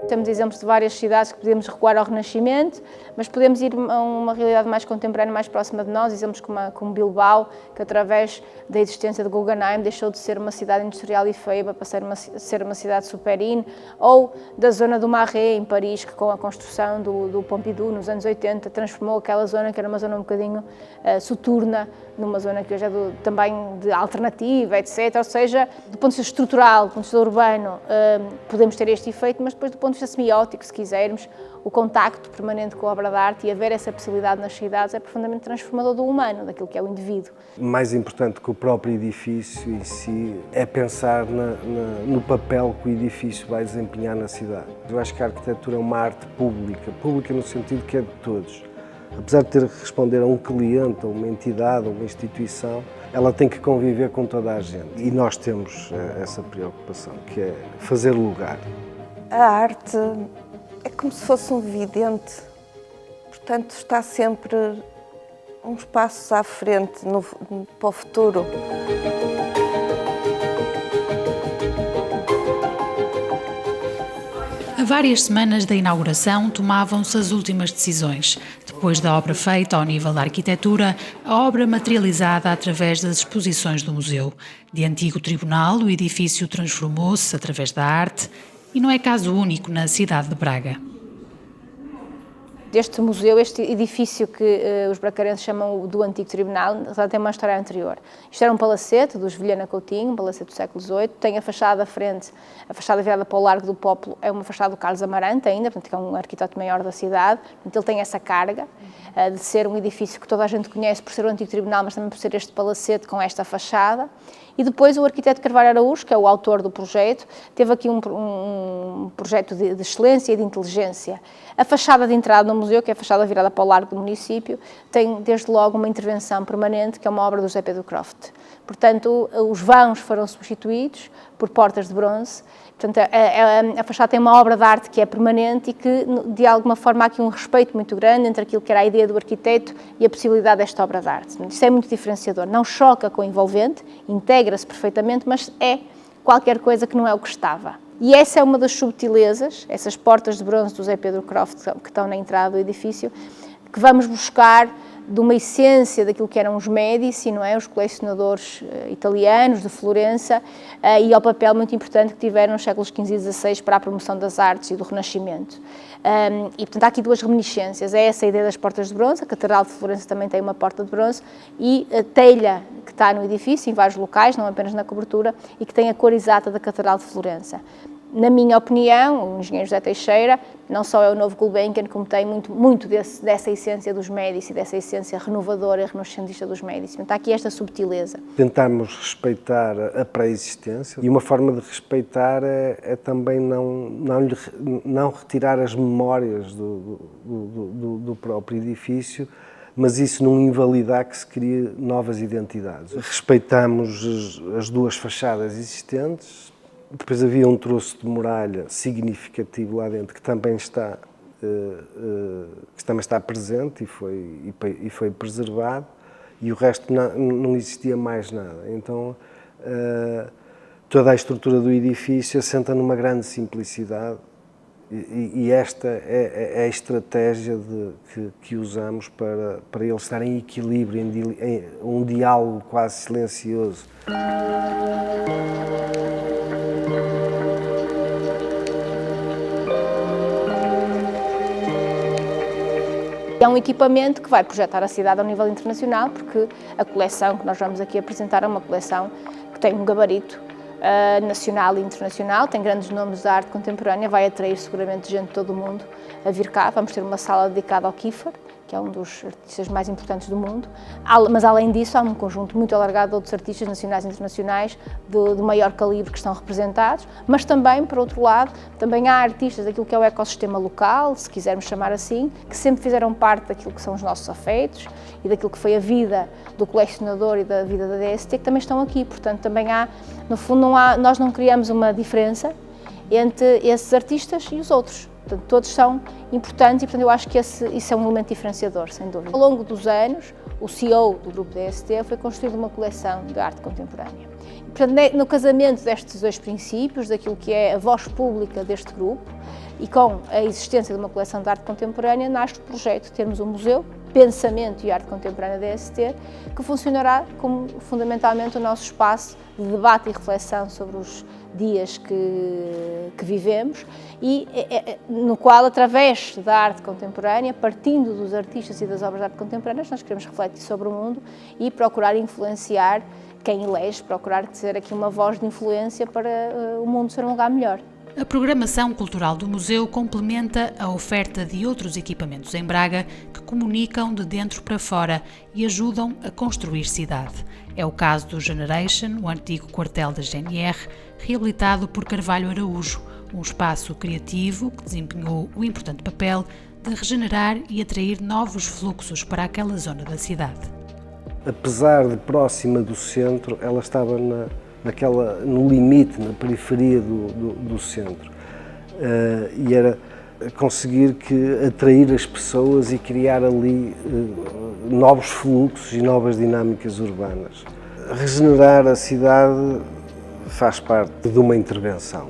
Temos exemplos de várias cidades que podemos recuar ao Renascimento, mas podemos ir a uma realidade mais contemporânea, mais próxima de nós, exemplos como Bilbao, que através da existência de Guggenheim deixou de ser uma cidade industrial e feia para ser uma cidade superine, ou da zona do Marais, em Paris, que com a construção do Pompidou, nos anos 80, transformou aquela zona, que era uma zona um bocadinho soturna, numa zona que hoje é também de alternativa, etc. Ou seja, do ponto de vista estrutural, do ponto de vista urbano, podemos ter este efeito, mas depois do ponto de vista semiótico, se quisermos, o contacto permanente com a obra de arte e haver essa possibilidade nas cidades é profundamente transformador do humano, daquilo que é o indivíduo. Mais importante que o próprio edifício em si é pensar no papel que o edifício vai desempenhar na cidade. Eu acho que a arquitetura é uma arte pública no sentido que é de todos. Apesar de ter que responder a um cliente, a uma entidade, a uma instituição, ela tem que conviver com toda a gente. E nós temos essa preocupação, que é fazer lugar. A arte é como se fosse um vidente, portanto está sempre uns passos à frente para o futuro. A várias semanas da inauguração tomavam-se as últimas decisões. Depois da obra feita ao nível da arquitetura, a obra materializada através das exposições do museu. De antigo tribunal, o edifício transformou-se através da arte e não é caso único na cidade de Braga. Este museu, este edifício que os bracarenses chamam do Antigo Tribunal, tem uma história anterior. Isto era um palacete dos Vilhena Coutinho, um palacete do século XVIII, tem a fachada à frente, a fachada virada para o Largo do Pópulo, é uma fachada do Carlos Amarante ainda, portanto é um arquiteto maior da cidade, portanto ele tem essa carga de ser um edifício que toda a gente conhece por ser o Antigo Tribunal, mas também por ser este palacete com esta fachada. E depois o arquiteto Carvalho Araújo, que é o autor do projeto, teve aqui um projeto de excelência e de inteligência. A fachada de entrada no museu, que é a fachada virada para o largo do município, tem desde logo uma intervenção permanente, que é uma obra do José Pedro Croft. Portanto, os vãos foram substituídos por portas de bronze. Portanto, a fachada tem uma obra de arte que é permanente e que, de alguma forma, há aqui um respeito muito grande entre aquilo que era a ideia do arquiteto e a possibilidade desta obra de arte. Isso é muito diferenciador. Não choca com o envolvente, integra-se perfeitamente, mas é qualquer coisa que não é o que estava. E essa é uma das subtilezas, essas portas de bronze do José Pedro Croft que estão na entrada do edifício, que vamos buscar de uma essência daquilo que eram os Médici, não é? Os colecionadores italianos de Florença, e ao papel muito importante que tiveram nos séculos XV e XVI para a promoção das artes e do Renascimento. E, portanto, há aqui duas reminiscências. É essa a ideia das portas de bronze, a Catedral de Florença também tem uma porta de bronze, e a telha que está no edifício, em vários locais, não apenas na cobertura, e que tem a cor exata da Catedral de Florença. Na minha opinião, o engenheiro José Teixeira não só é o novo Gulbenkian, como tem muito dessa essência dos Médici, dessa essência renovadora e renascentista dos Médici. Portanto, há aqui esta subtileza. Tentamos respeitar a pré-existência e uma forma de respeitar é também não retirar as memórias do próprio edifício, mas isso não invalidar que se crie novas identidades. Respeitamos as duas fachadas existentes. Depois havia um troço de muralha significativo lá dentro que também está presente e foi preservado, e o resto não existia mais nada. Então toda a estrutura do edifício assenta numa grande simplicidade, e esta é a estratégia que usamos para ele estar em equilíbrio, em um diálogo quase silencioso. É um equipamento que vai projetar a cidade ao nível internacional, porque a coleção que nós vamos aqui apresentar é uma coleção que tem um gabarito nacional e internacional, tem grandes nomes da arte contemporânea, vai atrair seguramente gente de todo o mundo a vir cá. Vamos ter uma sala dedicada ao Kiefer, que é um dos artistas mais importantes do mundo, mas além disso há um conjunto muito alargado de outros artistas nacionais e internacionais de maior calibre que estão representados, mas também, por outro lado, também há artistas daquilo que é o ecossistema local, se quisermos chamar assim, que sempre fizeram parte daquilo que são os nossos afetos e daquilo que foi a vida do colecionador e da vida da DST, que também estão aqui. Portanto, também há, no fundo, nós não criamos uma diferença entre esses artistas e os outros. Portanto, todos são importantes e, portanto, eu acho que isso é um elemento diferenciador, sem dúvida. Ao longo dos anos, o CEO do grupo DST, foi construída uma coleção de arte contemporânea. E, portanto, no casamento destes dois princípios, daquilo que é a voz pública deste grupo e com a existência de uma coleção de arte contemporânea, nasce o projeto de termos um museu, Pensamento e Arte Contemporânea DST, que funcionará como fundamentalmente o nosso espaço de debate e reflexão sobre os dias que vivemos e no qual, através da arte contemporânea, partindo dos artistas e das obras de arte contemporâneas, nós queremos refletir sobre o mundo e procurar influenciar quem elege, procurar ser aqui uma voz de influência para o mundo ser um lugar melhor. A programação cultural do museu complementa a oferta de outros equipamentos em Braga que comunicam de dentro para fora e ajudam a construir cidade. É o caso do Generation, o antigo quartel da GNR, reabilitado por Carvalho Araújo, um espaço criativo que desempenhou o importante papel de regenerar e atrair novos fluxos para aquela zona da cidade. Apesar de próxima do centro, ela estava no limite, na periferia do centro. E era conseguir atrair as pessoas e criar ali novos fluxos e novas dinâmicas urbanas. Regenerar a cidade faz parte de uma intervenção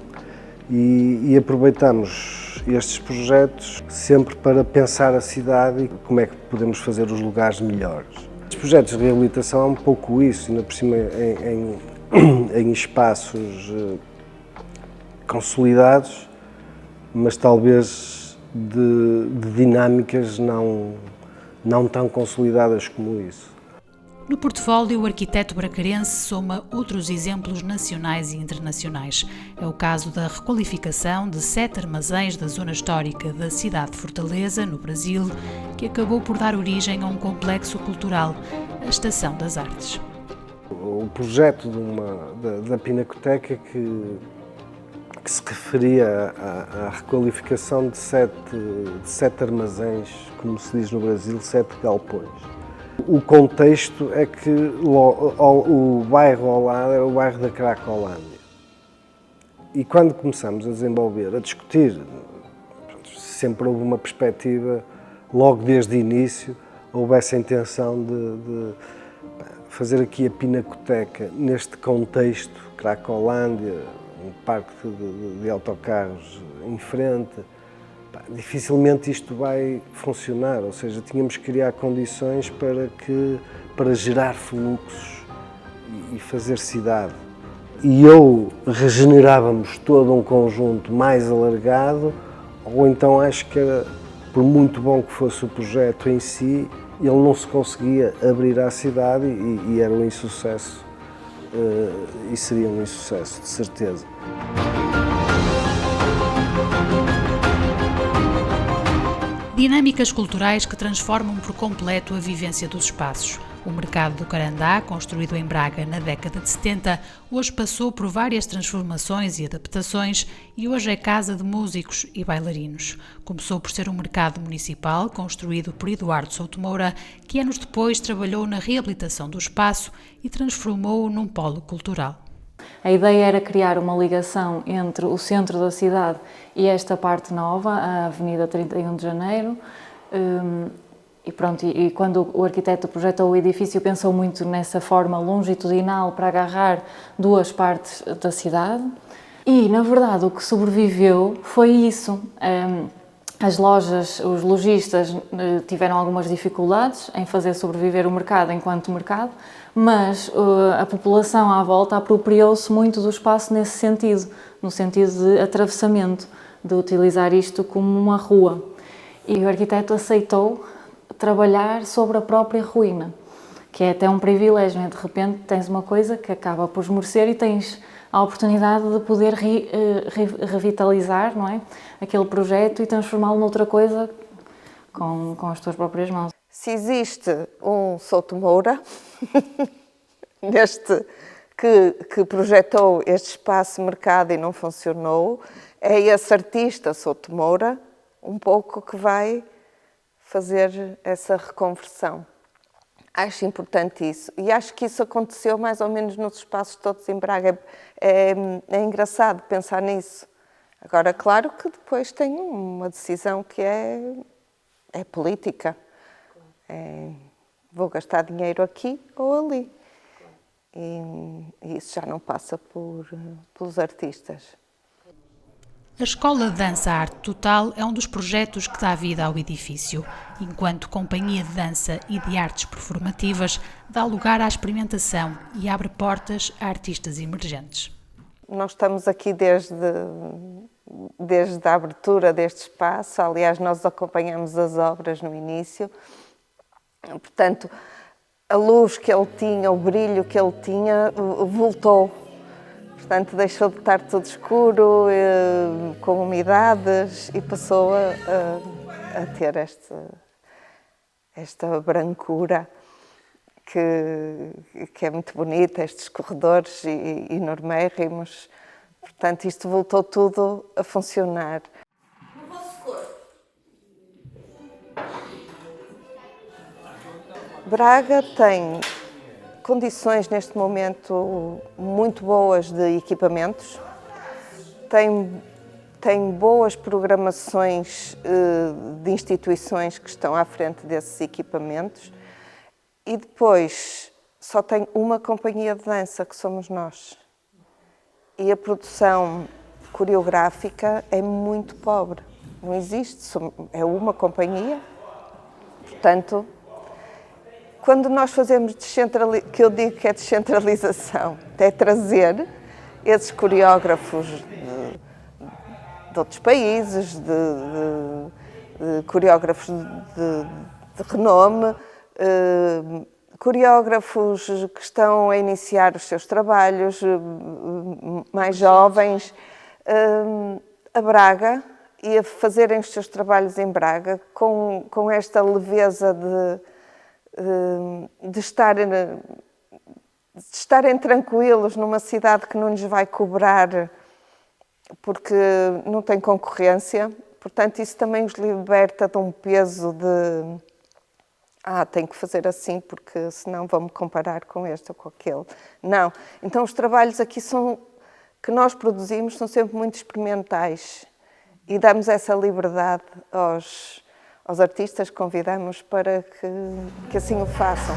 e aproveitamos estes projetos sempre para pensar a cidade e como é que podemos fazer os lugares melhores. Os projetos de reabilitação é um pouco isso, ainda por cima em espaços consolidados, mas talvez de dinâmicas não tão consolidadas como isso. No portfólio, o arquiteto bracarense soma outros exemplos nacionais e internacionais. É o caso da requalificação de 7 armazéns da zona histórica da cidade de Fortaleza, no Brasil, que acabou por dar origem a um complexo cultural, a Estação das Artes. O projeto da Pinacoteca que se referia à requalificação de sete armazéns, como se diz no Brasil, 7 galpões. O contexto é que o bairro ao lado era o bairro da Cracolândia. E quando começamos a desenvolver, a discutir, sempre houve uma perspectiva, logo desde o início, houve essa intenção de fazer aqui a Pinacoteca neste contexto, Cracolândia, um parque de autocarros em frente. Dificilmente isto vai funcionar, ou seja, tínhamos que criar condições para gerar fluxos e fazer cidade. E ou regenerávamos todo um conjunto mais alargado, ou então acho que era, por muito bom que fosse o projeto em si, ele não se conseguia abrir à cidade e era um insucesso, e seria um insucesso, de certeza. Dinâmicas culturais que transformam por completo a vivência dos espaços. O Mercado do Carandá, construído em Braga na década de 70, hoje passou por várias transformações e adaptações e hoje é casa de músicos e bailarinos. Começou por ser um mercado municipal, construído por Eduardo Souto Moura, que anos depois trabalhou na reabilitação do espaço e transformou-o num polo cultural. A ideia era criar uma ligação entre o centro da cidade e esta parte nova, a Avenida 31 de Janeiro. E quando o arquiteto projetou o edifício, pensou muito nessa forma longitudinal para agarrar duas partes da cidade. E, na verdade, o que sobreviveu foi isso. As lojas, os lojistas tiveram algumas dificuldades em fazer sobreviver o mercado enquanto mercado, mas a população à volta apropriou-se muito do espaço nesse sentido, no sentido de atravessamento, de utilizar isto como uma rua. E o arquiteto aceitou trabalhar sobre a própria ruína, que é até um privilégio, né? De repente tens uma coisa que acaba por esmorecer e tens a oportunidade de poder revitalizar, não é? Aquele projeto e transformá-lo noutra coisa com as tuas próprias mãos. Se existe um Souto Moura que projetou este espaço mercado e não funcionou, é esse artista Souto Moura um pouco que vai fazer essa reconversão. Acho importante isso. E acho que isso aconteceu mais ou menos nos espaços todos em Braga. É engraçado pensar nisso. Agora, claro que depois tem uma decisão que é política. vou gastar dinheiro aqui ou ali. E isso já não passa pelos artistas. A Escola de Dança Arte Total é um dos projetos que dá vida ao edifício. Enquanto companhia de dança e de artes performativas, dá lugar à experimentação e abre portas a artistas emergentes. Nós estamos aqui desde a abertura deste espaço. Aliás, nós acompanhamos as obras no início. Portanto, a luz que ele tinha, o brilho que ele tinha, voltou. Portanto, deixou de estar tudo escuro, com umidades, e passou a ter esta brancura que é muito bonita, estes corredores enormérrimos. Portanto, isto voltou tudo a funcionar. Braga tem condições neste momento muito boas de equipamentos, tem boas programações de instituições que estão à frente desses equipamentos, e depois só tem uma companhia de dança, que somos nós. E a produção coreográfica é muito pobre, não existe, é uma companhia. Portanto, quando nós fazemos que eu digo que é descentralização, é trazer esses coreógrafos de outros países, de coreógrafos de renome, coreógrafos que estão a iniciar os seus trabalhos, mais jovens, a Braga, e a fazerem os seus trabalhos em Braga com esta leveza de estarem tranquilos numa cidade que não lhes vai cobrar porque não tem concorrência. Portanto, isso também os liberta de um peso de tenho que fazer assim porque senão vão-me comparar com este ou com aquele. Não. Então os trabalhos aqui que nós produzimos são sempre muito experimentais e damos essa liberdade aos artistas, convidamos para que assim o façam.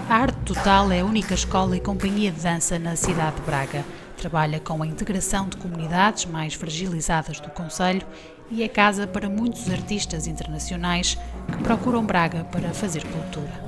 A Arte Total é a única escola e companhia de dança na cidade de Braga. Trabalha com a integração de comunidades mais fragilizadas do concelho e é casa para muitos artistas internacionais que procuram Braga para fazer cultura.